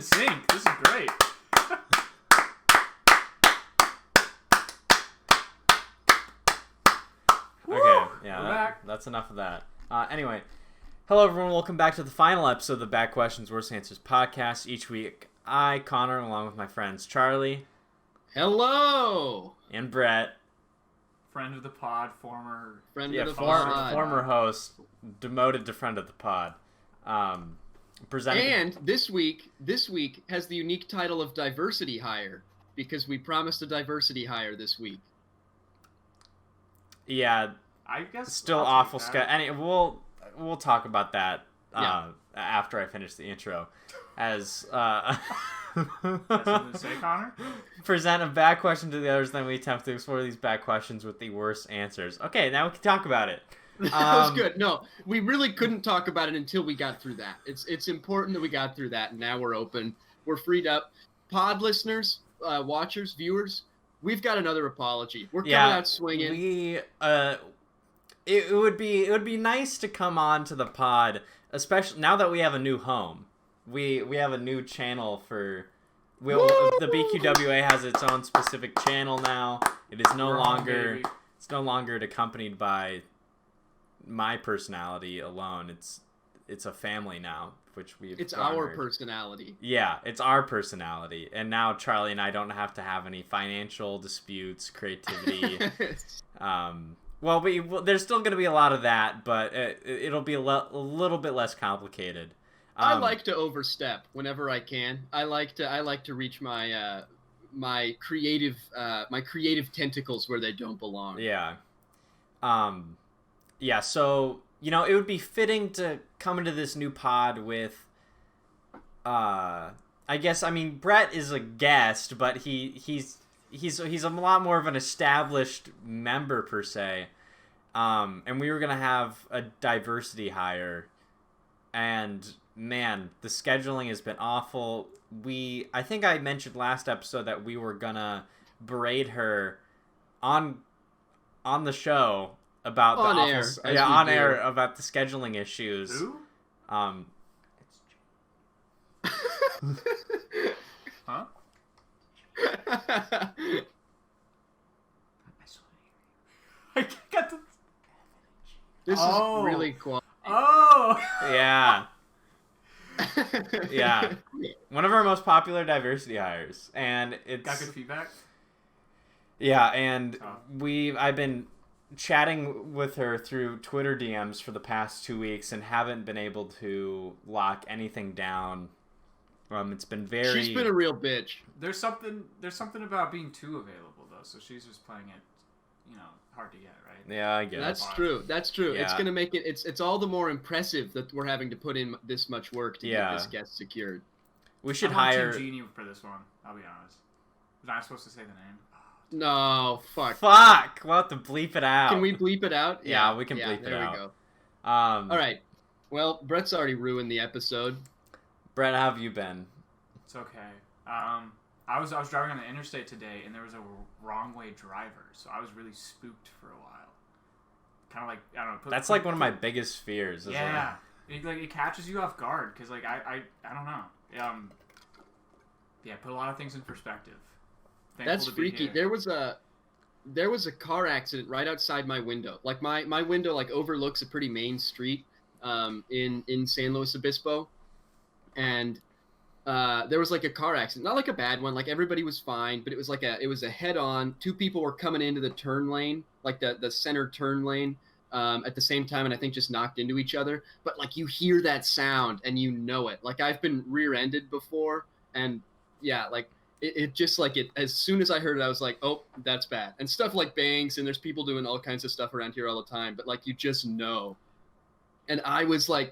Sync. This is great. Okay, yeah, We're back. that's enough of that. Anyway, hello everyone, welcome back to the final episode of the Bad Questions, Worst Answers podcast. Each week, I, Connor, along with my friends Charlie Hello! and Brett, Friend of the pod, former. Friend yeah, of the former, pod. former host, demoted to friend of the pod, presenting. And this week has the unique title of Diversity Hire, because we promised a diversity hire this week. Yeah, I guess. still I'll take awful that. sketch. We'll talk about that Yeah. after I finish the intro, as Got something to say, Connor? present a bad question to the others, then we attempt to explore these bad questions with the worst answers. Okay, now we can talk about it. That was good. No, we really couldn't talk about it until we got through that. It's important that we got through that, and now we're open. We're freed up. Pod listeners, watchers, viewers, we've got another apology. We're coming out swinging. We it would be nice to come on to the pod, especially now that we have a new home. We have a new channel for. The BQWA has its own specific channel now. It is no We're home, longer. baby. It's no longer accompanied by my personality alone. It's a family now, which we've. It's garnered. our personality. Yeah, it's our personality, and now Charlie and I don't have to have any financial disputes, creativity. There's still going to be a lot of that, but it'll be a little bit less complicated. I like to overstep whenever I can. I like to reach my my creative tentacles where they don't belong. Yeah. Yeah, so, it would be fitting to come into this new pod with, Brett is a guest, but he's a lot more of an established member, per se. And we were going to have a diversity hire, and man, the scheduling has been awful. I think I mentioned last episode that we were gonna berate her on the show about On the air, awful, as yeah, we on do. air about the scheduling issues. Who? Um, Huh? I got the. This Oh. is really cool. Oh! yeah, yeah, one of our most popular diversity hires, and it's Got good feedback? yeah, and Oh. I've been chatting with her through Twitter DMs for the past 2 weeks and haven't been able to lock anything down. It's been very. She's been a real bitch. There's something about being too available, though, so she's just playing it, hard to get, right? Yeah, I guess. That's true. That's true. It's Yeah. gonna make it. It's all the more impressive that we're having to put in this much work to Yeah. get this guest secured. We should I'm on hire. Team Genie for this one, I'll be honest. Was I supposed to say the name? No, fuck. Fuck! We'll have to bleep it out. Can we bleep it out? Yeah, we can bleep it there out. we go. All All right. Well, Brett's already ruined the episode. Brett, how have you been? It's okay. I was driving on the interstate today, and there was a wrong way driver, so I was really spooked for a while. Kind of like, I don't know. That's like one of my biggest fears. Is Yeah, it catches you off guard because I don't know. Yeah, put a lot of things in perspective. Thankful That's to be freaky. here. There was a car accident right outside my window. Like my window overlooks a pretty main street in San Luis Obispo, and there was a car accident. Not a bad one. Everybody was fine, but it was a head on. Two people were coming into the turn lane, the center turn lane, at the same time, and I think just knocked into each other. But you hear that sound and you know it. I've been rear-ended before, and yeah, it just as soon as I heard it, I was like, oh, that's bad. And stuff bangs, and there's people doing all kinds of stuff around here all the time, but you just know. And I was I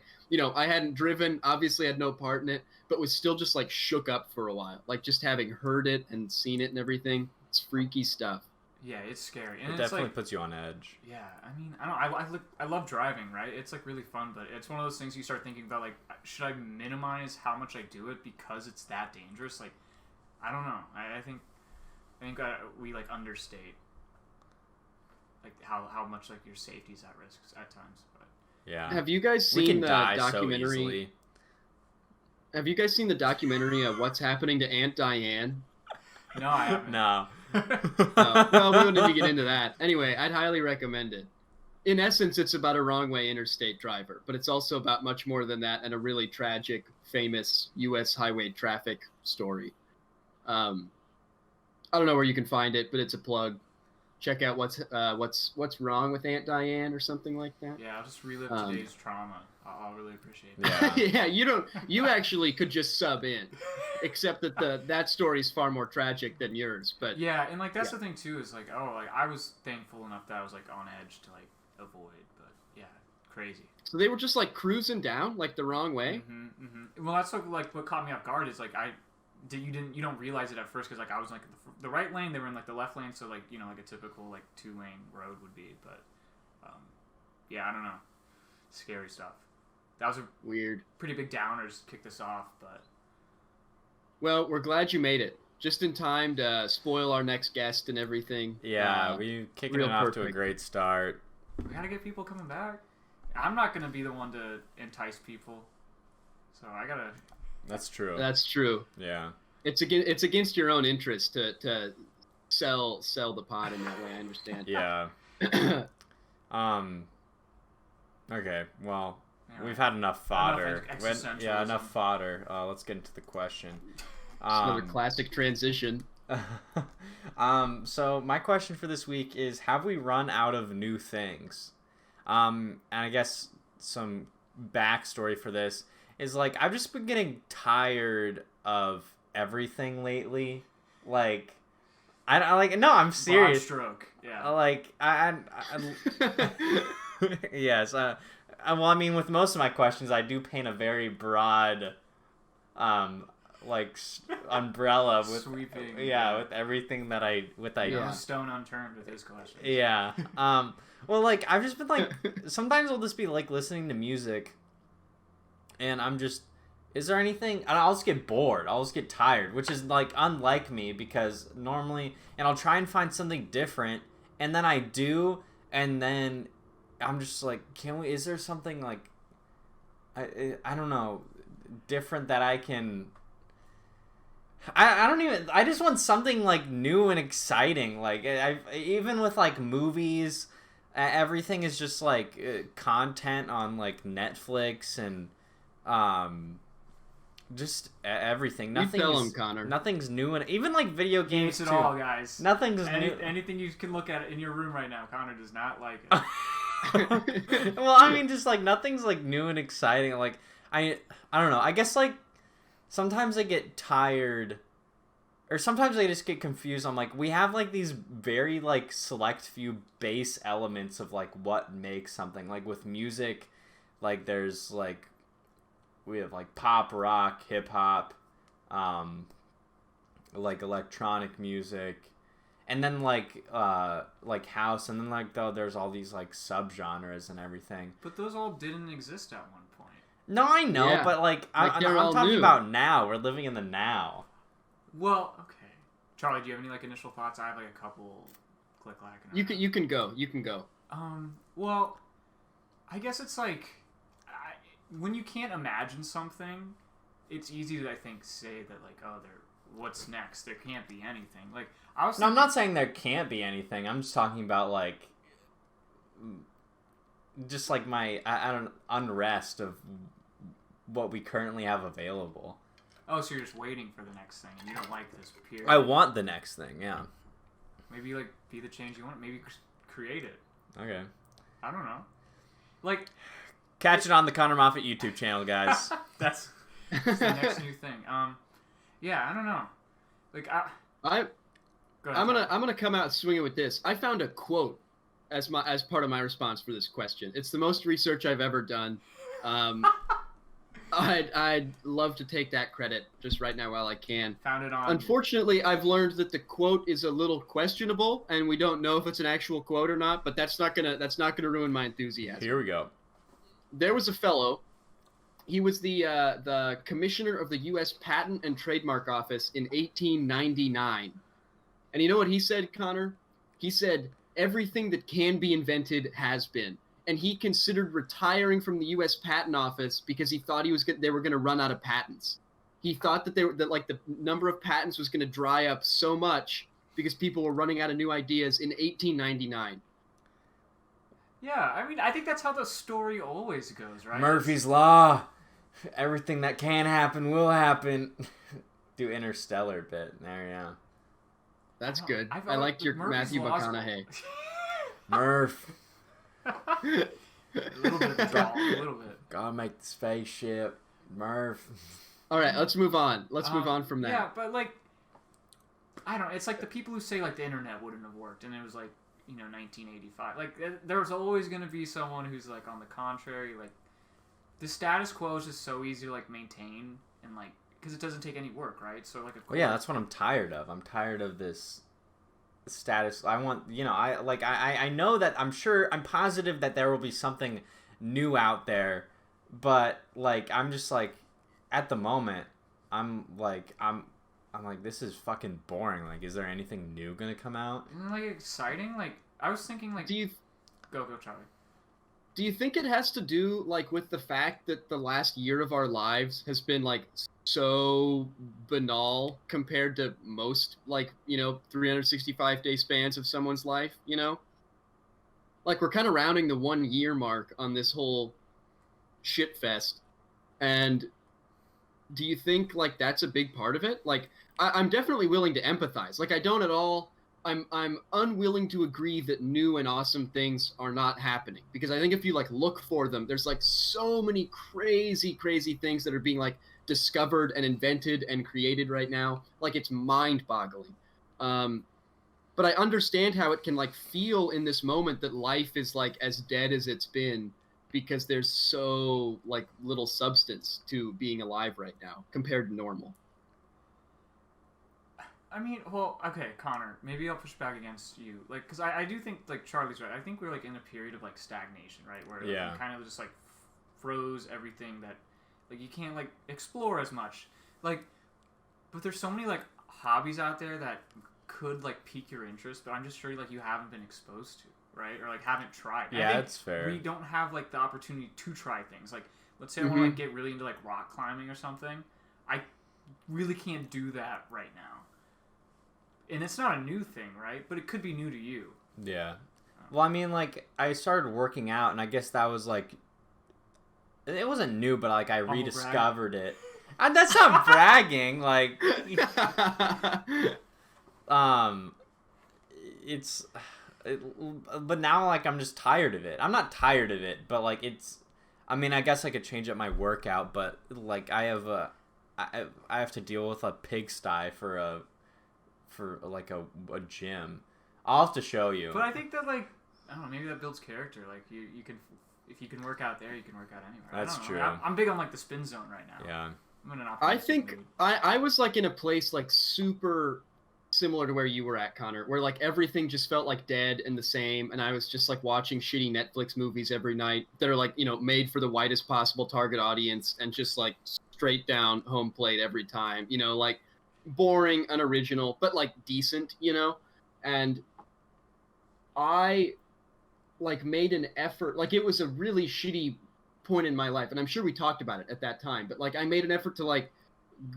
hadn't driven, obviously had no part in it, but was still just shook up for a while. Just having heard it and seen it and everything. It's freaky stuff. Yeah, it's scary. And It it's definitely puts you on edge. Yeah, I don't. I love driving, right? It's really fun, but it's one of those things you start thinking about. Should I minimize how much I do it because it's that dangerous? I don't know. I think we understate how much your safety's at risk at times. But Yeah. Have you guys we seen can the die documentary? so easily. Have you guys seen the documentary of What's Happening to Aunt Diane? No, I haven't. No. Well, we don't need to get into that. Anyway, I'd highly recommend it. In essence, it's about a wrong-way interstate driver, but it's also about much more than that and a really tragic, famous U.S. highway traffic story. I don't know where you can find it, but it's a plug. Check out what's wrong with Aunt Diane or something like that. Yeah, I'll just relive today's trauma. I'll really appreciate it. Yeah. Yeah, you actually could just sub in, except that that story's far more tragic than yours. But Yeah, and like that's the thing too is like I was thankful enough that I was like on edge to like avoid, but yeah, crazy. so they were just like cruising down like the wrong way. Well, that's what caught me off guard is like you don't realize it at first because like I was like the right lane, they were in like the left lane, so like like a typical like 2-lane road would be, but yeah, I don't know, scary stuff. That was a Weird. pretty big downer to kick this off, but Well, we're glad you made it. Just in time to spoil our next guest and everything. Yeah, we kicking real it off to a perfect. great start. we gotta get people coming back. I'm not gonna be the one to entice people, so I gotta. That's true. That's true. Yeah. It's against your own interest to sell the pod in that way. I understand. Yeah. Okay. Well, Yeah. we've had enough fodder. Enough Yeah, existentialism. enough fodder. Let's get into the question. Another classic transition. So my question for this week is: have we run out of new things? And I guess some backstory for this is like I've just been getting tired of everything lately. Like, I like no, I'm serious. Broad stroke. Yeah. Like I yes. Well, I mean, with most of my questions, I do paint a very broad, umbrella with Sweeping. with everything that I No stone unturned with his question. yeah. Well, like I've just been like sometimes I'll just be like listening to music, and I'm just, is there anything? And I'll just get bored. I'll just get tired, which is like unlike me because normally, and I'll try and find something different, and then I do, and then I'm just like, is there something like, I don't know, different that I can. I just want something like new and exciting. Like even with like movies, everything is just like content on like Netflix and just everything. Connor. Nothing's new, and even like video games It's too. it all, guys. Nothing's new. Anything you can look at in your room right now, Connor does not like it. Well, I mean, just like nothing's like new and exciting. Like I don't know. I guess like sometimes I get tired, or sometimes I just get confused. I'm like, we have like these very like select few base elements of like what makes something. Like with music, like there's like we have like pop, rock, hip hop, like electronic music. And then like house, and then like there's all these like subgenres and everything. But those all didn't exist at one point. No, I know, Yeah. but like I'm they're all talking new. about now. We're living in the now. Well, okay. Charlie, do you have any like initial thoughts? I have like a couple. Click clack. You can go. Well, I guess it's like when you can't imagine something, it's easy to I think say that like what's next? There can't be anything. Like I was. No, I'm not saying there can't be anything. I'm just talking about like just like my I don't unrest of what we currently have available. Oh, so you're just waiting for the next thing, and you don't like this period. I want the next thing. Yeah. Maybe like be the change you want. Maybe create it. Okay. I don't know. Like Catch it on the Connor Moffat YouTube channel, guys. that's the next new thing. Yeah, I don't know. Like Go ahead, I'm gonna come out swinging with this. I found a quote as part of my response for this question. It's the most research I've ever done. I'd love to take that credit just right now while I can. Found it on. Unfortunately, I've learned that the quote is a little questionable, and we don't know if it's an actual quote or not. But that's not gonna ruin my enthusiasm. Here we go. There was a fellow. He was the commissioner of the U.S. Patent and Trademark Office in 1899. And you know what he said, Connor? He said, everything that can be invented has been. and he considered retiring from the U.S. Patent Office because he thought they were going to run out of patents. He thought that the number of patents was going to dry up so much because people were running out of new ideas in 1899. Yeah, I mean, I think that's how the story always goes, right? Murphy's Law. Everything that can happen will happen. Do Interstellar bit. There, yeah. That's good. I I liked your Murphy's Matthew Law's- McConaughey. Murph. A little bit, a little bit. Gotta make the spaceship. Murph. All right, let's move on. Let's move on from that. Yeah, but like, I don't know. It's like the people who say like the internet wouldn't have worked, and it was like 1985. Like there's always gonna be someone who's like on the contrary. Like the status quo is just so easy to like maintain and like because it doesn't take any work, right? So like, Well, yeah, that's what I'm tired of. I'm tired of this status. I want, I know that I'm positive that there will be something new out there, but like I'm just like at the moment I'm like this is fucking boring. Like, is there anything new gonna come out? And, like exciting. Like I was thinking like go Charlie. Do you think it has to do like with the fact that the last year of our lives has been like so banal compared to most 365-day spans of someone's life, Like we're kind of rounding the 1 year mark on this whole shit fest. And do you think like that's a big part of it? Like I'm definitely willing to empathize. Like I don't at all. I'm unwilling to agree that new and awesome things are not happening because I think if you like look for them, there's like so many crazy things that are being like discovered and invented and created right now. Like it's mind-boggling. But I understand how it can like feel in this moment that life is like as dead as it's been because there's so like little substance to being alive right now compared to normal. I mean, well, okay, Connor, maybe I'll push back against you. Like, because I do think, like, Charlie's right. I think we're, like, in a period of, like, stagnation, right? Where like, we kind of just, like, froze everything that, like, you can't, like, explore as much. Like, but there's so many, like, hobbies out there that could, like, pique your interest, but I'm just sure, like, you haven't been exposed to, right? Or, like, haven't tried. Yeah, that's fair. We don't have, like, the opportunity to try things. Like, let's say I want to, like, get really into, like, rock climbing or something. I really can't do that right now. And it's not a new thing, right? But it could be new to you. Yeah. Well, I mean, like, I started working out, and I guess that was, like... It wasn't new, but, like, I rediscovered it. And that's not bragging, like... But now, like, I'm just tired of it. I'm not tired of it, but, like, it's... I mean, I guess I could change up my workout, but, like, I have to deal with a pigsty for a gym. I'll have to show you. But I think that, like, I don't know, maybe that builds character. Like, you can, if you can work out there, you can work out anywhere. That's true. I'm big on, like, the spin zone right now. Yeah. I'm in an I optimistic think mood. I was, like, in a place, like, super similar to where you were at, Connor, where, like, everything just felt, like, dead and the same, and I was just, like, watching shitty Netflix movies every night that are, like, made for the widest possible target audience and just, like, straight down home plate every time, like, boring, unoriginal, but like decent, and I like made an effort. Like it was a really shitty point in my life, and I'm sure we talked about it at that time, but like I made an effort to like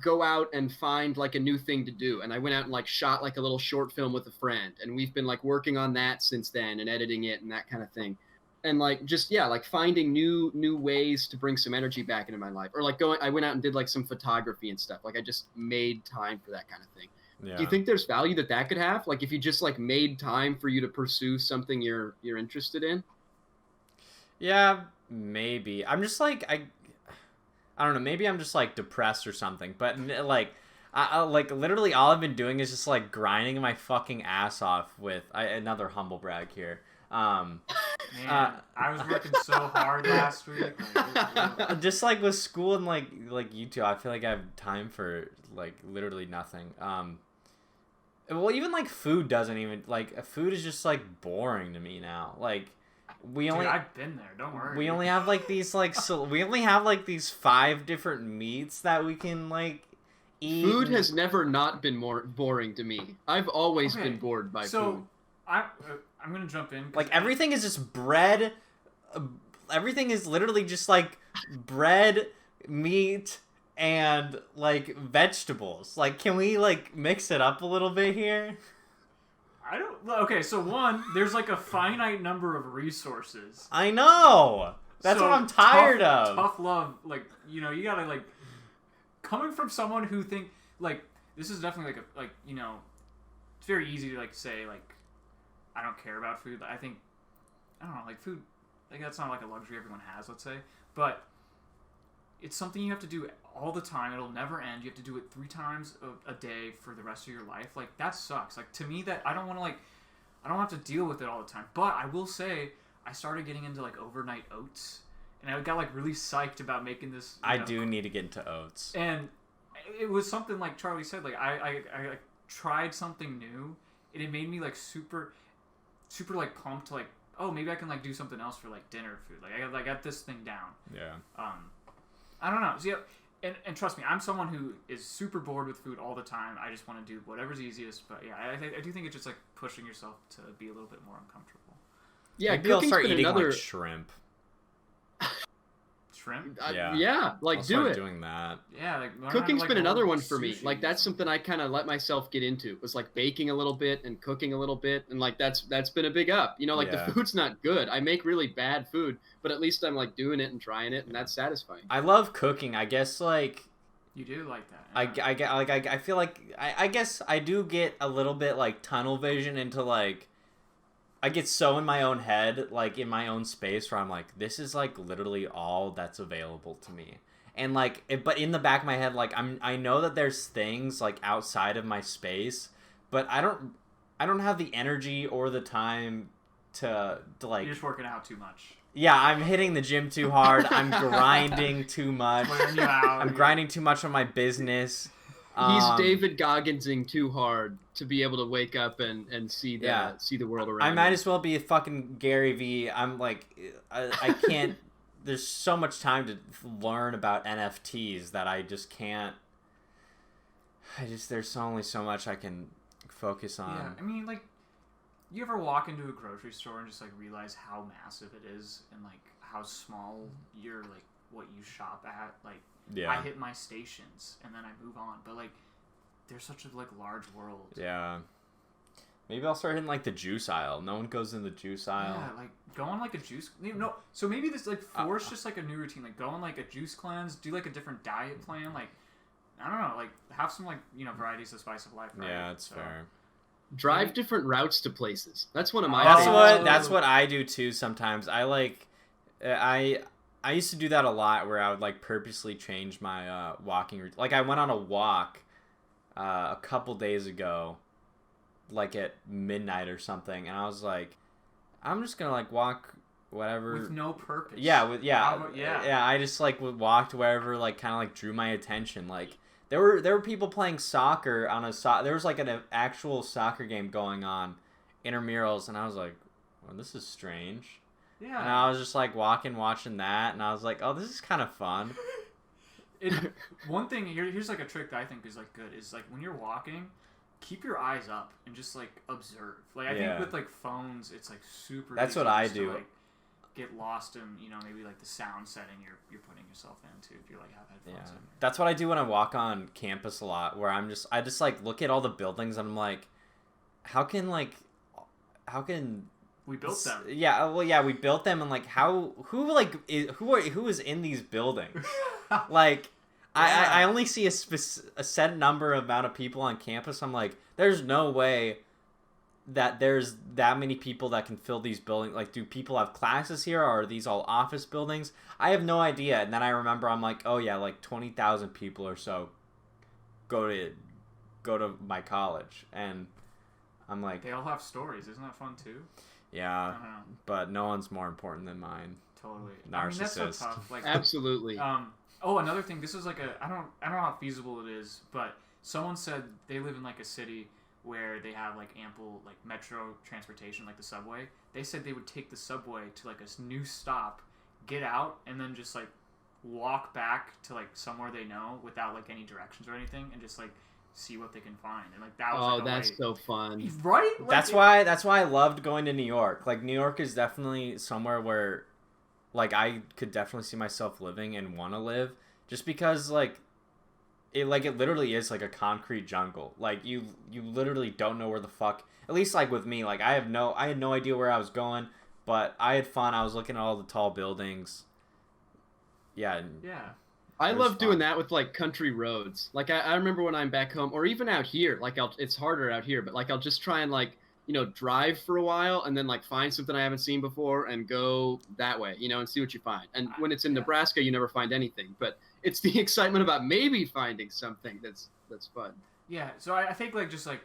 go out and find like a new thing to do, and I went out and like shot like a little short film with a friend, and we've been like working on that since then and editing it and that kind of thing. And like just like finding new ways to bring some energy back into my life, or like I went out and did like some photography and stuff. Like I just made time for that kind of thing. Yeah. Do you think there's value that could have? Like if you just like made time for you to pursue something you're interested in? Yeah, maybe. I'm just like I don't know. Maybe I'm just like depressed or something. But like I like literally all I've been doing is just like grinding my fucking ass off with another humble brag here. Man, I was working so hard last week. Like, just like with school and like YouTube, I feel like I have time for like literally nothing. Well, even like food doesn't even like food is just like boring to me now. Like Dude, I've been there. Don't worry. We only have like these like we only have like these 5 different meats that we can like eat. Food has never not been more boring to me. I've always been bored by food. So I'm gonna jump in. Like everything is just bread, everything is literally just like bread, meat, and like vegetables. Like, can we like mix it up a little bit here? I don't. Okay, so one, there's like a finite number of resources. I know. That's So what I'm tired of. Tough love, like, you know, you gotta like coming from someone who like this is definitely like you know, it's very easy to like say like I don't care about food. I think I don't know, like food, like that's not like a luxury everyone has, let's say, but it's something you have to do all the time. It'll never end. You have to do it 3 times a day for the rest of your life. Like, that sucks. Like, to me, that I don't want to, like, I don't have to deal with it all the time. But I will say, I started getting into, like, overnight oats. And I got, like, really psyched about making this. I do need to get into oats. And it was something like Charlie said. Like, I like, tried something new. And it made me, like, super, like, pumped to, like, oh, maybe I can, like, do something else for, like, dinner food. Like, I got this thing down. Yeah. I don't know. So, yeah, and trust me, I'm someone who is super bored with food all the time. I just want to do whatever's easiest. But yeah, I do think it's just like pushing yourself to be a little bit more uncomfortable. Yeah, maybe I'll cooking's start been eating another like shrimp. Shrimp? Yeah, like I'll do start it. doing that. Yeah, like learn how to, Cooking's like, been another order one for me. sushi Like or that's something. something I kind of let myself get into. Was like baking a little bit and cooking a little bit, and like that's been a big up. You know, like Yeah. the food's not good. I make really bad food, but at least I'm like doing it and trying it, and that's satisfying. I love cooking. I guess like You do like that. I feel like I guess I do get a little bit like tunnel vision into like I get so in my own head, like in my own space, where I'm like, this is like literally all that's available to me. And like, but in the back of my head, like I know that there's things like outside of my space, but I don't have the energy or the time to like. You're just working out too much. Yeah, I'm hitting the gym too hard. I'm grinding too much. Wearing you out. I'm grinding too much on my business. He's David Gogginsing too hard to be able to wake up and see the world around. I might him. as well be a fucking Gary Vee. I'm like, I can't. There's so much time to learn about NFTs that I just can't. There's only so much I can focus on. Yeah, I mean, like, you ever walk into a grocery store and just like realize how massive it is and like how small your like what you shop at? Like, Yeah. I hit my stations and then I move on, but like, there's such a like large world. Yeah. Maybe I'll start hitting like the juice aisle. No one goes in the juice aisle. Yeah, like go on like a juice. No, so maybe this like force just like a new routine. Like go on like a juice cleanse, do like a different diet plan. Like I don't know, like have some like varieties of spice of life. Right? Yeah, it's So, fair. Drive different routes to places. That's one of my. That's favorites. that's what I do too sometimes. I like I used to do that a lot where I would like purposely change my walking route. Like I went on a walk a couple days ago, like at midnight or something, and I was like, I'm just gonna like walk whatever with no purpose. Yeah, Yeah. I just like walked wherever like kind of like drew my attention. Like there were people playing soccer on there was like an actual soccer game going on, intramurals, and I was like, well, this is strange. Yeah. And I was just like watching that, and I was like, oh, this is kind of fun. One thing here's like a trick that I think is like good is like when you're walking, keep your eyes up and just like observe. Like I think with like phones, it's like super. That's easy what I just to, do. like, get lost in maybe like the sound setting you're putting yourself into if you like have headphones in. That's what I do when I walk on campus a lot, where I just like look at all the buildings and I'm like, how can we built them? Yeah, well, yeah, we built them, and like who is in these buildings? Like, Yeah. I only see a set number amount of people on campus. I'm like, there's no way that there's that many people that can fill these buildings. Like, do people have classes here, or are these all office buildings? I have no idea. And then I remember I'm like, oh yeah, like 20,000 people or so go to my college, and I'm like, They all have stories. Isn't that fun too? yeah, I don't know. but no one's more important than mine. Totally. Narcissist. I mean, that's so tough. Like, Absolutely. Oh, another thing. This is like I don't know how feasible it is, but someone said they live in like a city where they have like ample like metro transportation, like the subway. They said they would take the subway to like a new stop, get out, and then just like walk back to like somewhere they know without like any directions or anything, and just like see what they can find. And like that was Oh, like, a that's way... so fun. right. Like, That's why I loved going to New York. Like, New York is definitely somewhere where like I could definitely see myself living and want to live, just because like it literally is like a concrete jungle. Like you literally don't know where the fuck. At least like with me, like I had no idea where I was going, but I had fun. I was looking at all the tall buildings. Yeah. Yeah. I It was love doing fun. that with like country roads. Like I remember when I'm back home, or even out here. Like it's harder out here, but like I'll just try and like drive for a while and then like find something I haven't seen before and go that way, and see what you find. And when it's in Yeah. Nebraska, you never find anything, but it's the excitement about maybe finding something that's fun. Yeah, so I think like just like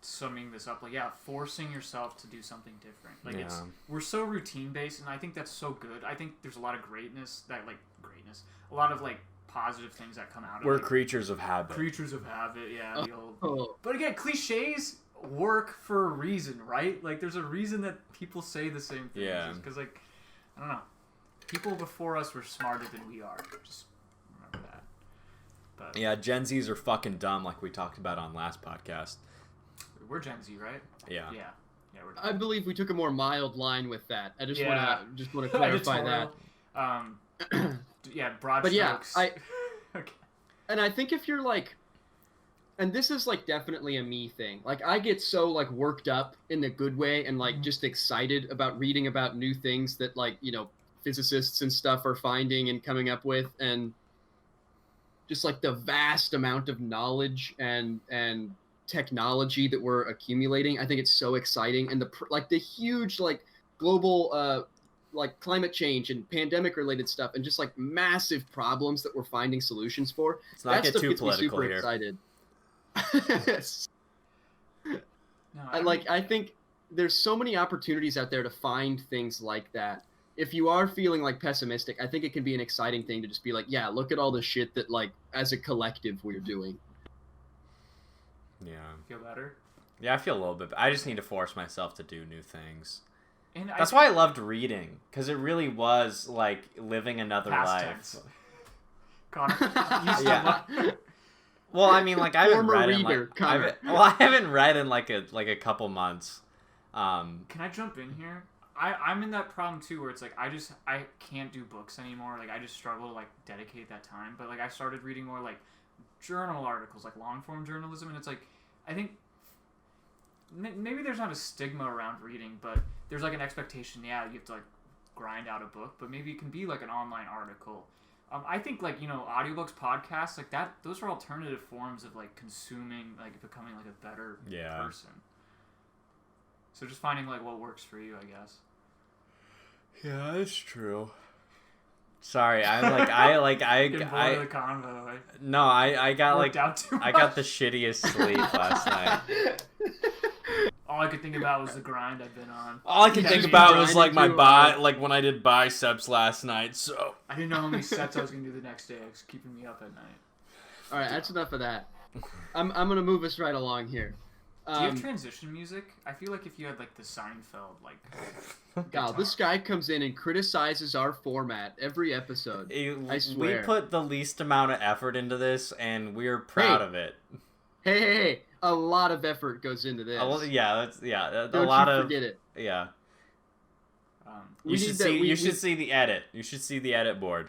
summing this up, like forcing yourself to do something different. Like Yeah. we're so routine based, and I think that's so good. I think there's a lot of a lot of like positive things that come out of We're like, creatures of habit. creatures of habit. Yeah, the old. Oh, But again, cliches work for a reason, right? Like there's a reason that people say the same things. Yeah. Because like I don't know, people before us were smarter than we are. Just remember that. But Yeah, Gen Zs are fucking dumb, like we talked about on last podcast. we're Gen Z, right? Yeah. Yeah, we're. I believe we took a more mild line with that. I just Yeah. want to clarify that. Editorial. Broad But yeah, strokes. Okay. And I think if you're like, and this is like definitely a me thing. Like I get so like worked up in the good way and like just excited about reading about new things that like, physicists and stuff are finding and coming up with, and just like the vast amount of knowledge and technology that we're accumulating. I think it's so exciting, and the huge like global like climate change and pandemic related stuff and just like massive problems that we're finding solutions for. Let's not That get stuff too gets me political super here. excited. No, I think there's so many opportunities out there to find things like that. If you are feeling like pessimistic, I think it can be an exciting thing to just be like, yeah, look at all the shit that like as a collective we're doing. Yeah. feel better. Yeah, I feel a little bit. I just need to force myself to do new things. And That's why I loved reading, because it really was like living another Past life. tense. Connor, you still Yeah. love- Well, I mean, like I haven't Former read in reader, like Connor. I haven't read in like a couple months. Can I jump in here? I'm in that problem too, where it's like I can't do books anymore. Like I just struggle to like dedicate that time. But like I started reading more like journal articles, like long form journalism, and it's like I think maybe there's not a stigma around reading, but there's like an expectation. Yeah, you have to like grind out a book, but maybe it can be like an online article. I think like audiobooks, podcasts, like that. Those are alternative forms of like consuming, like becoming like a better person. So just finding like what works for you, I guess. Yeah, that's true. Sorry, I Getting bored of the convo. no, I got Worked like out too I got much. the shittiest sleep last night. All I could think about was the grind I've been on. All I could Yeah, think just about was like grinding my too hard. like when I did biceps last night. So I didn't know how many sets I was gonna do the next day. It was keeping me up at night. All right, that's enough of that. I'm gonna move us right along here. Do you have transition music? I feel like if you had like the Seinfeld, like. God, guitar. this guy comes in and criticizes our format every episode. I we swear. put the least amount of effort into this, and we're proud Hey. of it. Hey, a lot of effort goes into this. A Don't lot you of forget it. yeah. We You should need that- see. we- You should we- see the edit. You should see the edit board.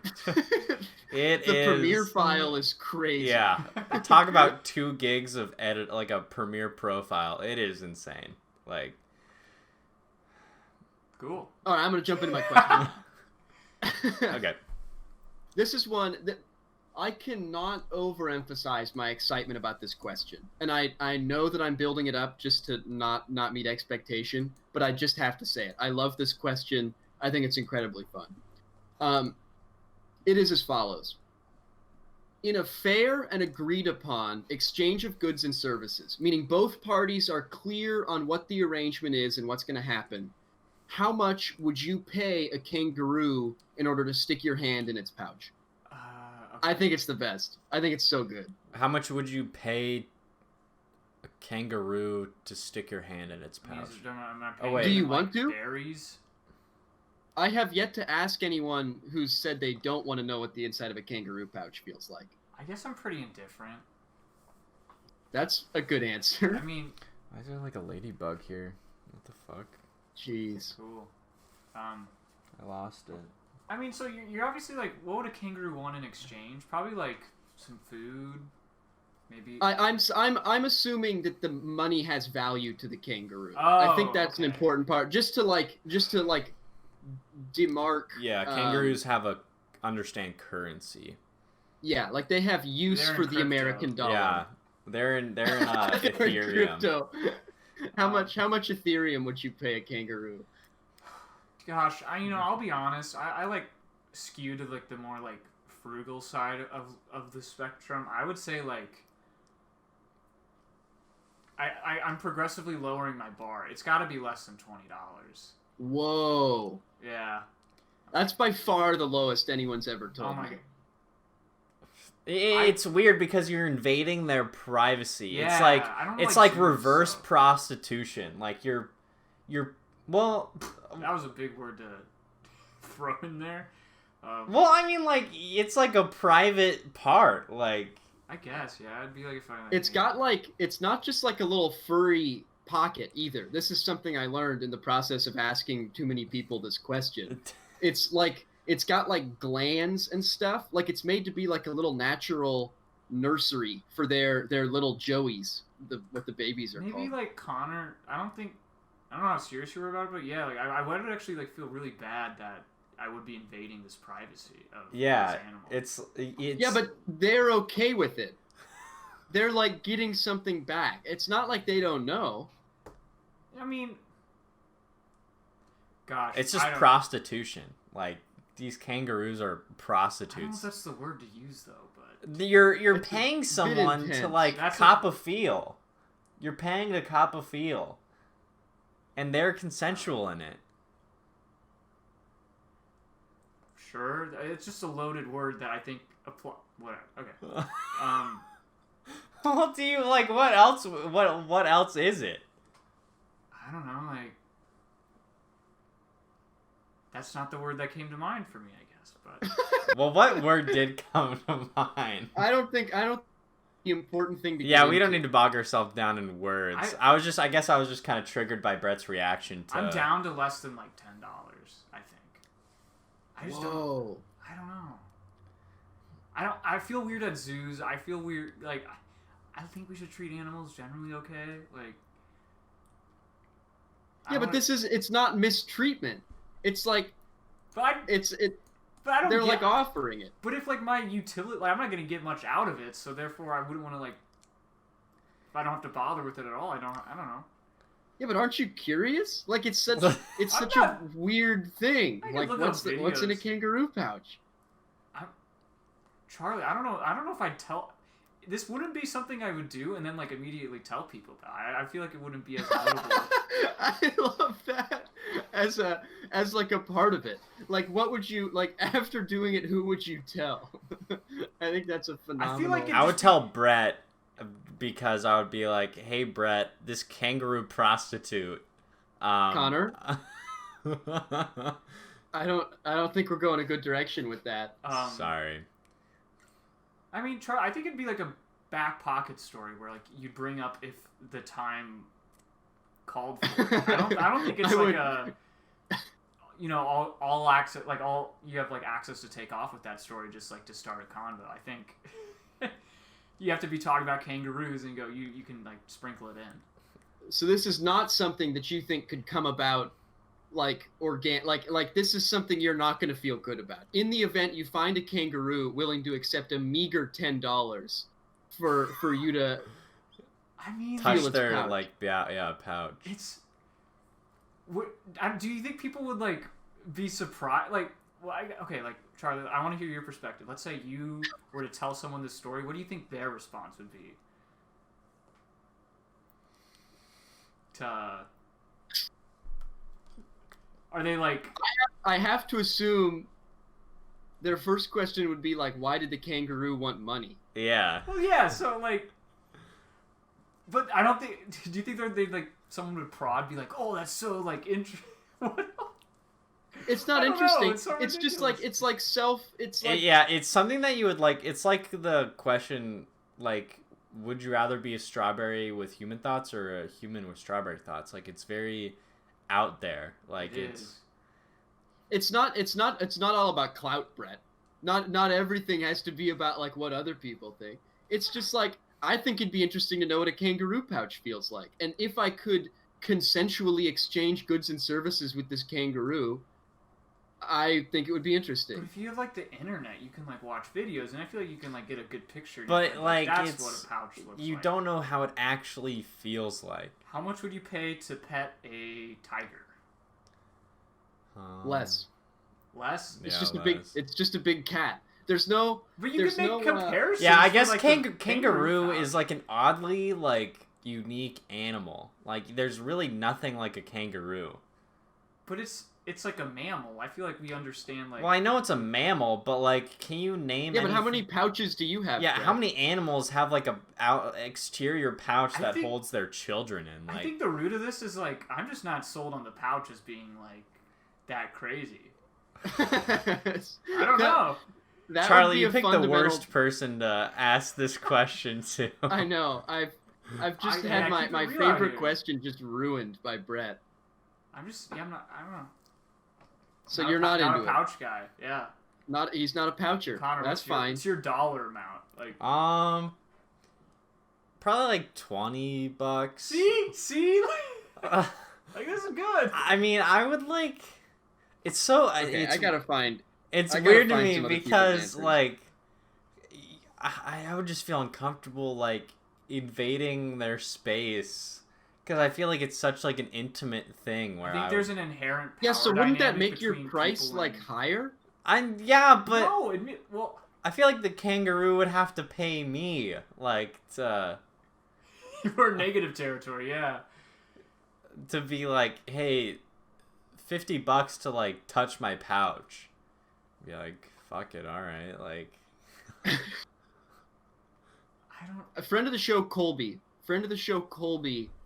It The is Premiere file is crazy. Yeah, talk about 2 gigs of edit, like a Premiere profile. It is insane. Like, Cool. All right, I'm gonna jump into my question. okay, This is one that I cannot overemphasize my excitement about this question. And I know that I'm building it up just to not meet expectation, but I just have to say it. I love this question. I think it's incredibly fun. It is as follows. In a fair and agreed upon exchange of goods and services, meaning both parties are clear on what the arrangement is and what's going to happen, how much would you pay a kangaroo in order to stick your hand in its pouch? Okay. I think it's the best. I think it's so good. how much would you pay a kangaroo to stick your hand in its pouch? I'm not Oh, wait. Do you like, want to? Berries. I have yet to ask anyone who's said they don't want to know what the inside of a kangaroo pouch feels like. I guess I'm pretty indifferent. That's a good answer. I mean, Why is there like a ladybug here? What the fuck? Jeez. cool. I lost it. I mean, so you're obviously like, what would a kangaroo want in exchange? Probably like some food, maybe. I'm assuming that the money has value to the kangaroo. Oh, I think that's an okay. important part, just to demark. Yeah, kangaroos have a understand currency. Yeah, like they have use They're in for the crypto. American dollar. Yeah, they're in They're in Ethereum. crypto. How much Ethereum would you pay a kangaroo? Gosh, I'll be honest. I like skew to like the more like frugal side of the spectrum. I would say like I'm progressively lowering my bar. It's got to be less than $20. Whoa, Yeah. that's by far the lowest anyone's ever Oh told my. me. It's weird because you're invading their privacy. Yeah, I don't it's like like zoos, reverse so. prostitution. Like you're well, That was a big word to throw in there. well, I mean, like it's like a private part. Like I guess, yeah. It'd be like if I. Like, It's got like it's not just like a little furry pocket either. This is something I learned in the process of asking too many people this question. It's like it's got like glands and stuff. Like it's made to be like a little natural nursery for their little joeys, what the babies are maybe called. like Connor. I don't know how serious you were about it, but yeah, like I would actually like feel really bad that I would be invading this privacy of yeah, this animal. it's Yeah, but they're okay with it. They're like getting something back. It's not like they don't know. I mean, gosh, it's just I don't- prostitution. Like these kangaroos are I don't know if prostitutes. that's the word to use though, but You're It's a paying bit someone to intense. like That's cop a feel. You're paying to cop a feel, and they're consensual in it. sure, it's just a loaded word that I think apply. Whatever. Okay. What do you like? What else? What else is it? I don't know, like that's not the word that came to mind for me, I guess. But Well, what word did come to mind? I don't the important thing to Yeah, get we don't into. need to bog ourselves down in words. I guess I was just kind of triggered by Brett's reaction to. I'm down to less than like $10. I think. I just don't. Whoa. I don't know. I feel weird at zoos. I feel weird. Like, I think we should treat animals generally okay. Like. Yeah, but it's not mistreatment. It's like But I don't. they're get, like offering it. But if like my utility, like I'm not gonna get much out of it, so therefore I wouldn't want to like. If I don't have to bother with it at all, I don't know. Yeah, but aren't you curious? Like it's such I'm a not- weird thing. I can Like look up what's in a videos. kangaroo pouch? Charlie, I don't know if I'd tell. This wouldn't be something I would do and then like immediately tell people about. I feel like it wouldn't be as notable. I love that as like a part of it. Like what would you like after doing it? Who would you tell? I think that's a phenomenal. like it- I would tell Brett because I would be like, "Hey, Brett, this kangaroo prostitute." Connor? I don't think we're going a good direction with that. Sorry. I mean, I think it'd be like a back pocket story where like you'd bring up if the time called for it. I don't think it's I like would- a all access like all you have like access to take off with that story just like to start a convo. I think you have to be talking about kangaroos and go you can like sprinkle it in. So this is not something that you think could come about like like this is something you're not going to feel good about. In the event you find a kangaroo willing to accept a meager $10 for you to I mean, Touch its their pouch. like pouch. it's. Do you think people would like be surprised? Like, well, okay, like Charlie, I want to hear your perspective. Let's say you were to tell someone this story. What do you think their response would be? Are they like? I have to assume their first question would be like, why did the kangaroo want money? Yeah. Well, yeah. So like, but I don't think. Do you think they like someone would prod, be like, oh, that's so like interesting. It's not I don't know, interesting. it's so Just like ridiculous. it's like Yeah, it's something that you would like. It's like the question, like, would you rather be a strawberry with human thoughts or a human with strawberry thoughts? Like, it's very out there. Like, It it's is. it's not all about clout, Brett. Not everything has to be about like what other people think. It's just like I think it'd be interesting to know what a kangaroo pouch feels like, and if I could consensually exchange goods and services with this kangaroo, I think it would be But interesting. if you have like the internet, you can like watch videos, and I feel like you can like get a good picture. in But your head. like that's it's what a pouch looks you like. don't know how it actually feels like. How much would you pay to pet a tiger? Less. Less? It's Yeah, just less. it's just a big cat. There's no. But you There's can make no, comparisons. Yeah, I for, guess like, the kangaroo pouch. is like an oddly like unique animal. Like there's really nothing like a kangaroo. But it's like a mammal. I feel like we understand like. Well, I know it's a mammal, but like, can you name? Yeah, but how anything- many pouches do you have? Yeah, Brett? how many animals have like a exterior pouch I that think- holds their children in? I Like, think the root of this is like I'm just not sold on the pouch as being like that crazy. I I don't know. That would Charlie, be you a picked the fundamental- worst person to ask this question to. I know. I've just I had keep it my real out favorite here. question just ruined by Brett. I'm just I don't know. So you're not into a pouch guy. Yeah. it. He's not a poucher. Connor, That's fine. What's your dollar amount? Like Probably like $20. see Uh, like this is good. I mean, I would like. It's so. Okay, it's, I gotta find. It's I gotta weird to find me some other people's because answers. like, I would just feel uncomfortable like invading their space because I feel like it's such like an intimate thing where I think there's an inherent power Yeah, so wouldn't that dynamic make your between price people like and- higher? yeah, but No, admit well I feel like the kangaroo would have to pay me like to you're in negative territory, yeah. be like, hey, $50 to like touch my pouch. Be like, fuck it, all right, like. I don't A friend of the show, Colby.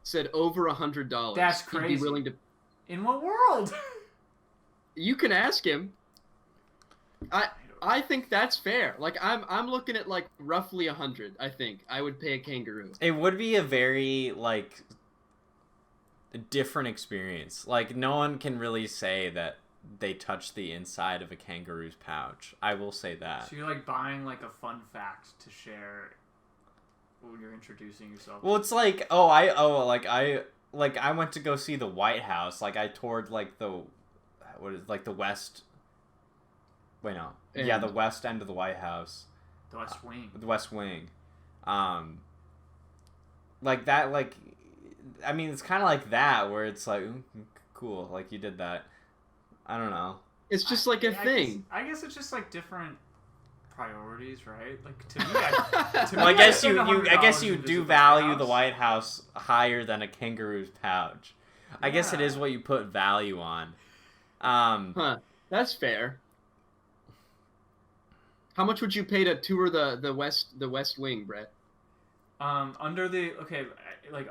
Said over $100. That's He'd crazy. be willing to. in what world? You can ask him. I think that's fair. Like I'm looking at like roughly 100. I think I would pay a kangaroo. It would be a very like a different experience. Like no one can really say that they touch the inside of a kangaroo's pouch. I will say that. So you're like buying like a fun fact to share when you're introducing yourself. Well, it's like I went to go see the White House. Like I toured like the west. Wait, no. Yeah, End. the west end of the White House. The West Wing. The West Wing. Like that, like, I mean, it's kind of like that, where it's like, ooh, cool, like, you did that. I don't know. It's just like a thing. I guess it's just like different priorities, right? Like to me, Well, I guess you $100 you to do visit value the House. White House higher than a kangaroo's pouch. I guess it Yeah. is what you put value on. Huh. That's fair. How much would you pay to tour the West Wing, Brett? Under the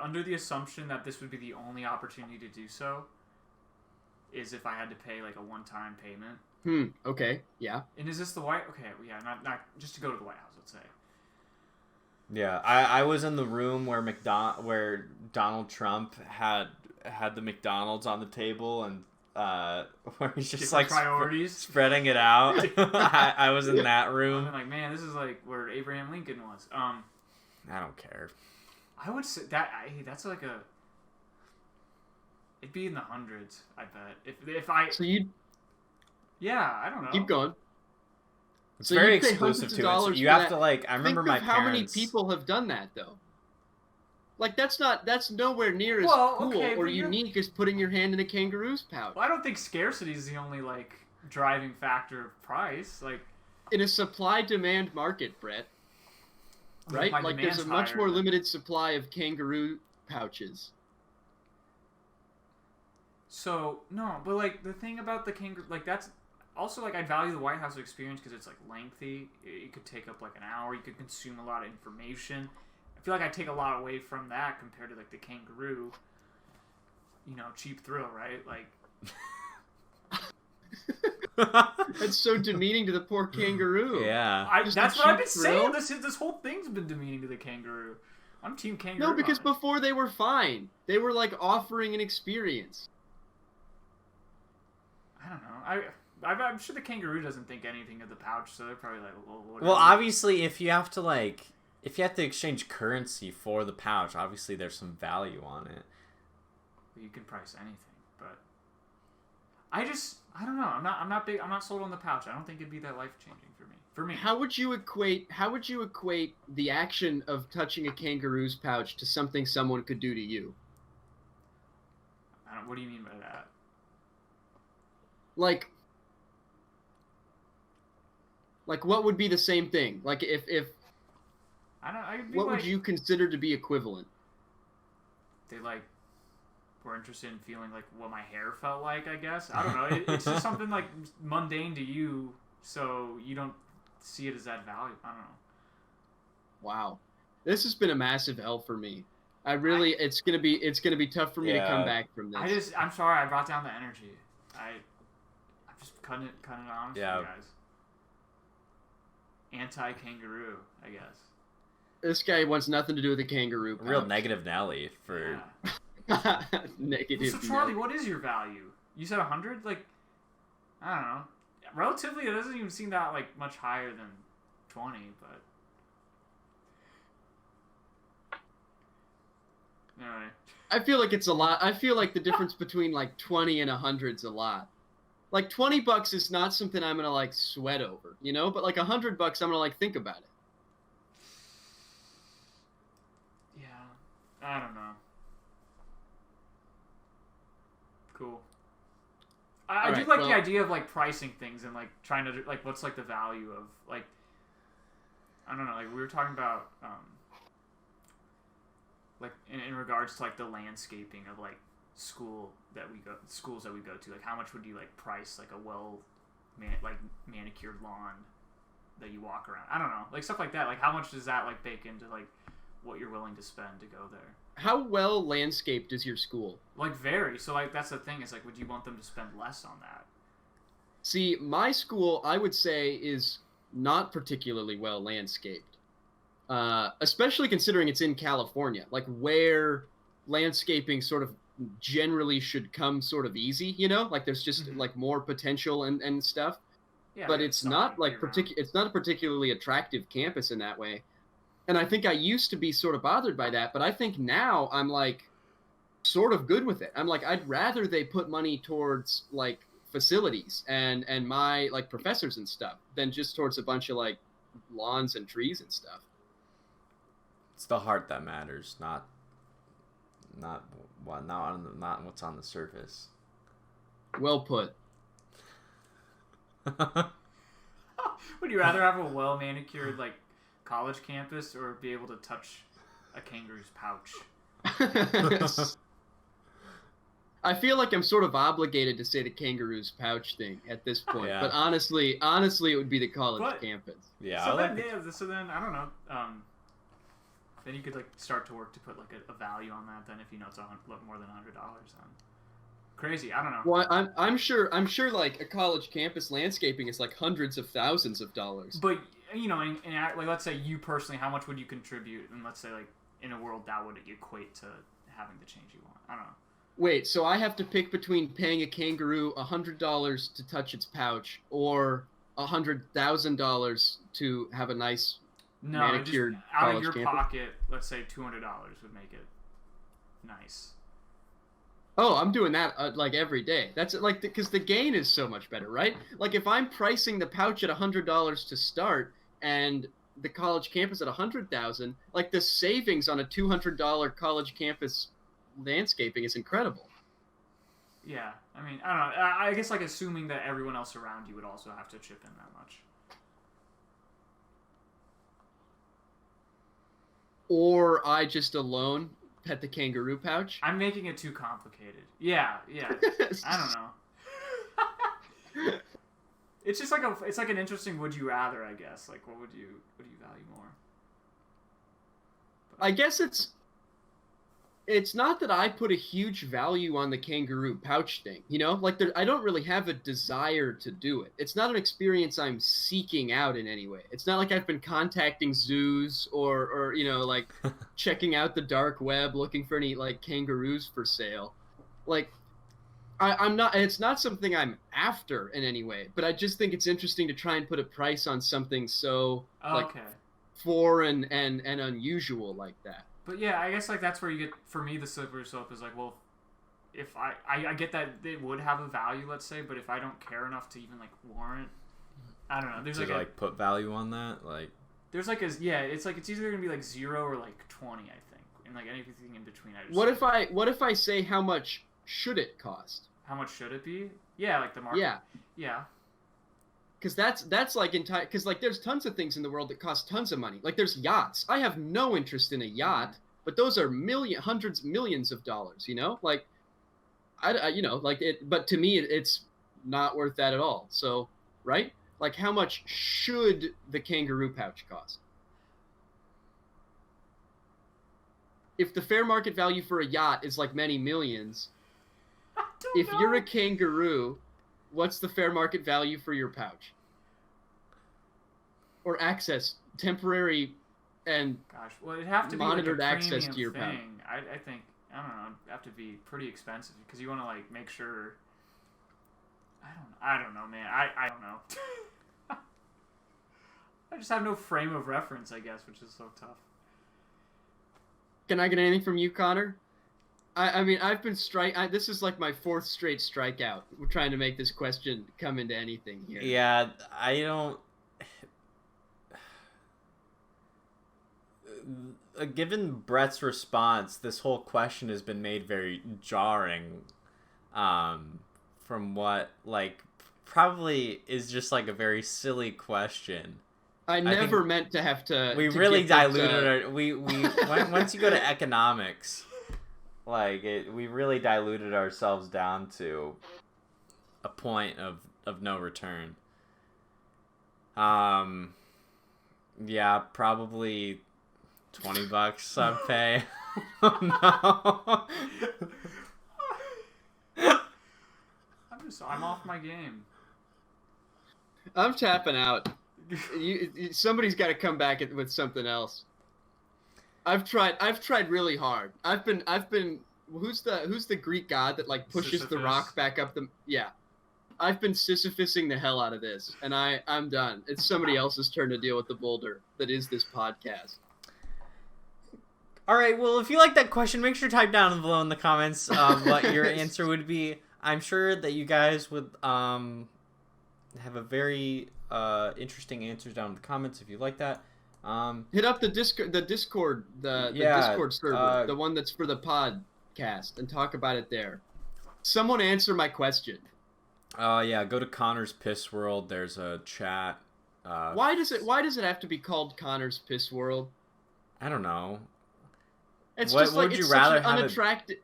under the assumption that this would be the only opportunity to do so, is if I had to pay like a one-time payment. Okay. Yeah. And is this the White? Okay, yeah, not just to go to the White House, let's say. Yeah, I was in the room where where Donald Trump had the McDonald's on the table and where he's just Different like priorities. spreading it out. I was in that room. I'm like, man, this is like where Abraham Lincoln was. I don't care. I would say that that's like a. It'd be in the hundreds, I bet. If I So you yeah, I don't know. keep going. It's So very you pay exclusive hundreds of to it. So dollars you for have that. to like. I remember Think my of how many parents. people have done that though. Like that's nowhere near as Well, cool okay, or but you're- unique as putting your hand in a kangaroo's pouch. Well, I don't think scarcity is the only like driving factor of price. Like In a supply-demand market, Brett, right? my Like there's demand's a much higher more than- limited supply of kangaroo pouches. So no, but like the thing about the kangaroo, like that's also like I value the White House experience because it's like lengthy. It could take up like an hour. You could consume a lot of information. I feel like I take a lot away from that compared to like the kangaroo. You know, cheap thrill, right? Like That's so demeaning to the poor kangaroo. Yeah. Just that's a what I've been cheap thrill? saying. This whole thing's been demeaning to the kangaroo. I'm team kangaroo. No, because on it. before they were fine. They were like offering an experience. I don't know. I'm sure the kangaroo doesn't think anything of the pouch, so they're probably like, well, whatever. Well, obviously, if you have to exchange currency for the pouch, obviously there's some value on it. You can price anything, but I don't know. I'm not sold on the pouch. I don't think it'd be that life changing for me. How would you equate the action of touching a kangaroo's pouch to something someone could do to you? What do you mean by that? Like what would be the same thing? Like if I don't. I'd be what like, would you consider to be equivalent? They like were interested in feeling like what my hair felt like. I guess I don't know. It's just something like mundane to you, so you don't see it as that value. I don't know. Wow, this has been a massive L for me. It's gonna be tough for me to come back from this. I'm sorry. I brought down the energy. I'm just cutting it on for you guys. Anti-kangaroo, I guess. This guy wants nothing to do with the kangaroo pouch. Real negative Nelly for. Yeah. Negative. So Charlie, what is your value? You said 100. Like, I don't know. Relatively, it doesn't even seem that like much higher than 20, but. Anyway. I feel like it's a lot. I feel like the difference between like 20 and 100's a lot. Like $20 is not something I'm gonna like sweat over, you know. But like $100, I'm gonna like think about it. Yeah, I don't know. Cool. I do like the idea of like pricing things and like trying to like what's like the value of like I don't know, like we were talking about like in regards to like the landscaping of like schools that we go to, like how much would you like price like a manicured lawn that you walk around? I don't know, like stuff like that. Like how much does that like bake into like what you're willing to spend to go there? How well landscaped is your school? Like very. So like that's the thing. Is like would you want them to spend less on that? See, my school, I would say, is not particularly well landscaped. Especially considering it's in California, like where landscaping sort of generally should come sort of easy, you know, like there's just like more potential and stuff. Yeah, but it's not like it's not a particularly attractive campus in that way. And I think I used to be sort of bothered by that, but I think now I'm like sort of good with it. I'm like, I'd rather they put money towards like facilities and my like professors and stuff than just towards a bunch of like lawns and trees and stuff. It's the heart that matters, not what's on the surface. Well put. Would you rather have a well manicured like college campus or be able to touch a kangaroo's pouch? I feel like I'm sort of obligated to say the kangaroo's pouch thing at this point, but honestly, it would be the college campus. Yeah. So then I don't know. Then you could like start to work to put like a value on that. Then if you know it's more than $100, then crazy. I don't know. Well, I'm sure like a college campus landscaping is like hundreds of thousands of dollars. But you know, in like let's say you personally, how much would you contribute? And let's say like in a world that would equate to having the change you want. I don't know. Wait, so I have to pick between paying a kangaroo $100 to touch its pouch or $100,000 to have a nice manicured just out of your campus? pocket. Let's say $200 would make it nice. Oh, I'm doing that like every day. That's like because the gain is so much better, right? Like if I'm pricing the pouch at $100 to start and the college campus at $100,000, like the savings on a $200 college campus landscaping is incredible. Yeah, I mean, I don't know. I guess like assuming that everyone else around you would also have to chip in that much. Or I just alone pet the kangaroo pouch. I'm making it too complicated. Yeah. I don't know. It's just like it's like an interesting would you rather, I guess. Like what would you value more? I guess it's not that I put a huge value on the kangaroo pouch thing, you know? Like I don't really have a desire to do it. It's not an experience I'm seeking out in any way. It's not like I've been contacting zoos or you know, like checking out the dark web looking for any like kangaroos for sale. Like I'm not. It's not something I'm after in any way, but I just think it's interesting to try and put a price on something so like Okay. foreign and unusual like that. But yeah, I guess like that's where you get for me the slippery slope is like, well, if I get that it would have a value, let's say, but if I don't care enough to even like warrant, I don't know. There's to like put value on that, like. there's like a yeah, it's like it's either gonna be like 0 or like 20, I think, and like anything in between. I just What if I say how much should it cost? how much should it be? Yeah, like the market. Yeah, Yeah. because that's like entire. Because like there's tons of things in the world that cost tons of money. Like there's yachts. I have no interest in a yacht, but those are hundreds, millions of dollars. You know, like you know, like it. But to me, it's not worth that at all. So right, like how much should the kangaroo pouch cost? If the fair market value for a yacht is like many millions, I don't if know. you're a kangaroo, what's the fair market value for your pouch? Or access, temporary and Gosh, well, it'd have to be monitored like a access premium to your thing. pouch. I think I don't know. It'd have to be pretty expensive because you want to like make sure. I don't know, man. I don't know. I just have no frame of reference, I guess, which is so tough. Can I get anything from you, Connor? I mean, I've been this is like my 4th straight strikeout. We're trying to make this question come into anything here. Yeah, I don't. Given Brett's response, this whole question has been made very jarring. From what like probably is just like a very silly question. I never meant to have to. We to really get that, diluted our. We once you go to economics, like we really diluted ourselves down to a point of no return. Yeah, probably $20 I'd pay. Oh, no. I'm off my game. I'm tapping out. Somebody's got to come back with something else. I've tried really hard. I've been who's the Greek god that like pushes the Sisyphus. rock back up the yeah. I've been Sisyphusing the hell out of this, and I'm done. It's somebody else's turn to deal with the boulder that is this podcast. All right. Well, if you like that question, make sure to type down below in the comments what your answer would be. I'm sure that you guys would have a very interesting answers down in the comments if you like that. Hit up the Discord, the Discord server, the one that's for the podcast, and talk about it there. Someone answer my question. Yeah, go to Connor's Piss World. There's a chat. Why does it have to be called Connor's Piss World? I don't know. It's What just like would it's you rather such an have unattractive.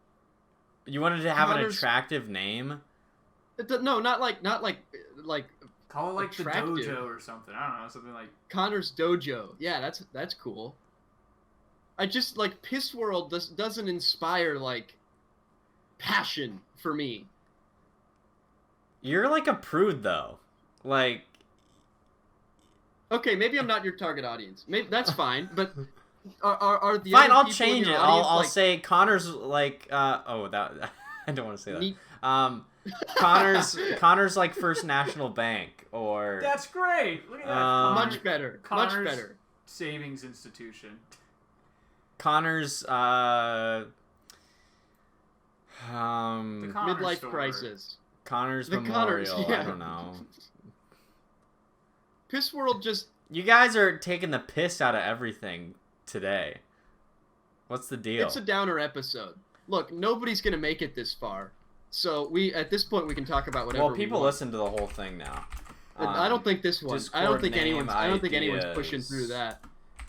You wanted to have an Connor's- attractive name? No, not like Call it like attractive. the dojo or something. I don't know, something like. Connor's Dojo. Yeah, that's cool. I just like Piss World doesn't inspire like passion for me. You're like a prude though. Like Okay, maybe I'm not your target audience. Maybe that's fine, but are the fine, other I'll people in change your it. audience, I'll like, say Connor's like oh that I don't want to say that. neat- Connor's like First National Bank or That's great. Look at that. much better. Much Connor's better. Savings institution. Connor's The Connor Midlife store. crisis. Connor's The Connors, Memorial. yeah. I don't know. Piss World just You guys are taking the piss out of everything today. What's the deal? it's a downer episode. Look, nobody's gonna make it this far. So we at this point we can talk about whatever. Well, people we want. listen to the whole thing now. I don't think this one. I don't Discord think anyone's. name I don't think anyone's ideas. pushing through that.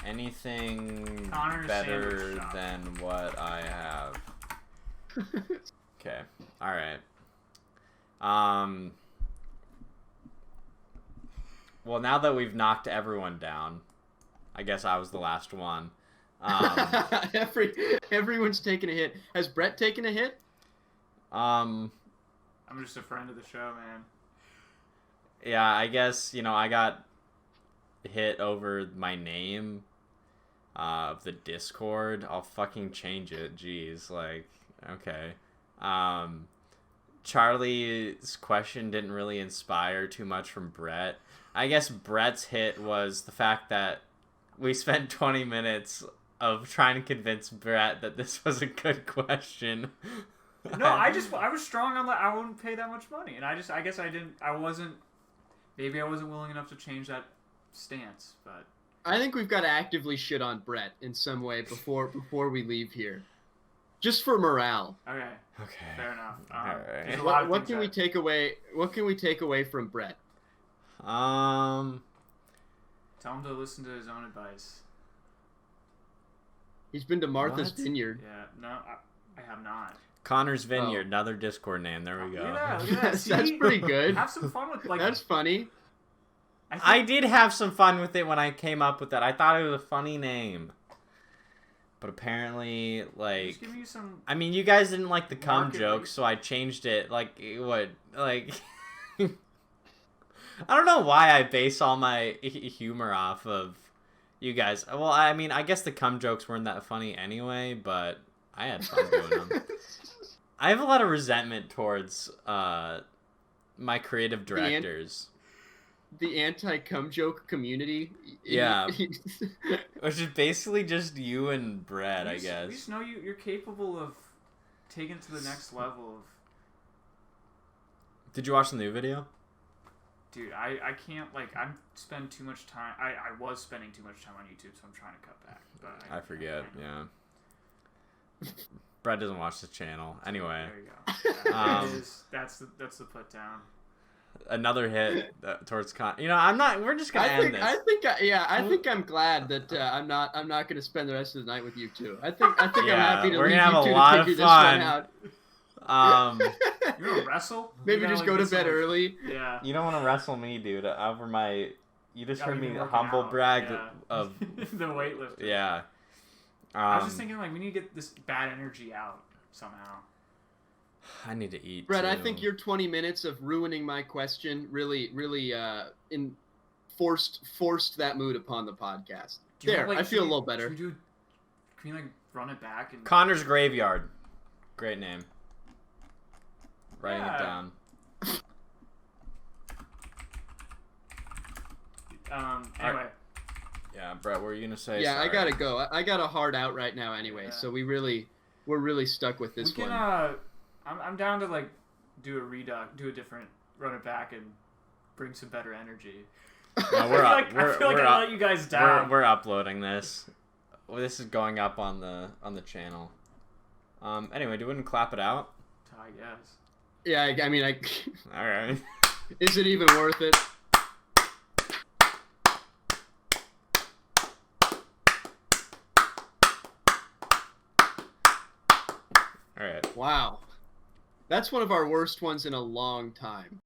Anything Connor's better sandwich shop. than what I have. Okay. All right. Well, now that we've knocked everyone down, I guess I was the last one. Everyone's taking a hit. Has Brett taken a hit? I'm just a friend of the show, man. Yeah, I guess, I got hit over my name of the Discord. I'll fucking change it. Jeez, like, okay. Charlie's question didn't really inspire too much from Brett. I guess Brett's hit was the fact that we spent 20 minutes of trying to convince Brett that this was a good question. No, I was strong on that. I wouldn't pay that much money, and I guess maybe I wasn't willing enough to change that stance, but I think we've got to actively shit on Brett in some way before we leave here, just for morale. Okay, fair enough. All right. There's a lot of What things can we take away? What can we take away from Brett? Tell him to listen to his own advice. He's been to Martha's What? Vineyard. Yeah, no, I have not. Connor's Vineyard, another Discord name. There we go. Look at that. That's See? pretty good. Have some fun with That's funny. I did have some fun with it when I came up with that. I thought it was a funny name. But apparently, like... Just give you some... I mean, you guys didn't like the cum Market joke, rate. so I changed it. Like, what? Like... I don't know why I base all my humor off of you guys. Well, I mean, I guess the cum jokes weren't that funny anyway, but I had fun doing them. I have a lot of resentment towards my creative directors. The anti-cum joke community. Yeah. Which is basically just you and Brett, I We guess. just know you're capable of taking it to the next level of... Did you watch the new video? Dude, I can't, like, I spend too much time... I was spending too much time on YouTube, so I'm trying to cut back. But I forget, yeah. Brett doesn't watch the channel. Anyway, There you go. Yeah, it is. That's the put down. another hit towards Con. You know, I'm not. We're just gonna end this. I think I'm glad that I'm not going to spend the rest of the night with you two. I think I'm Yeah, happy to we're leave gonna have you a two lot to of figure this one fun. out. You're gonna wrestle? Maybe You gotta, just like, go to get bed some- early. Yeah. You don't want to wrestle me, dude. Over my. You just Yeah, heard you've me been working humble out, brag yeah. of. the weightlifter. Yeah. I was just thinking, like, we need to get this bad energy out somehow. I need to eat. Brett, too. I think your 20 minutes of ruining my question really forced that mood upon the podcast. Do you There, want, like, I feel a should little we- better. Can you, like, run it back? And Connor's Graveyard. Great name. Writing it Yeah. down. Anyway. Yeah, Brett, what were you gonna say? Yeah, I Sorry. gotta go. I got a hard out right now anyway, Yeah. so we're really stuck with this We can, one. I'm down to, like, do a different run it back and bring some better energy. No, we're I up. feel like, we're I up. let you guys down. We're uploading this. Well, this is going up on the channel. Anyway, do we want to clap it out? I guess. Yeah, I mean, All right. is it even worth it? All right. Wow. That's one of our worst ones in a long time.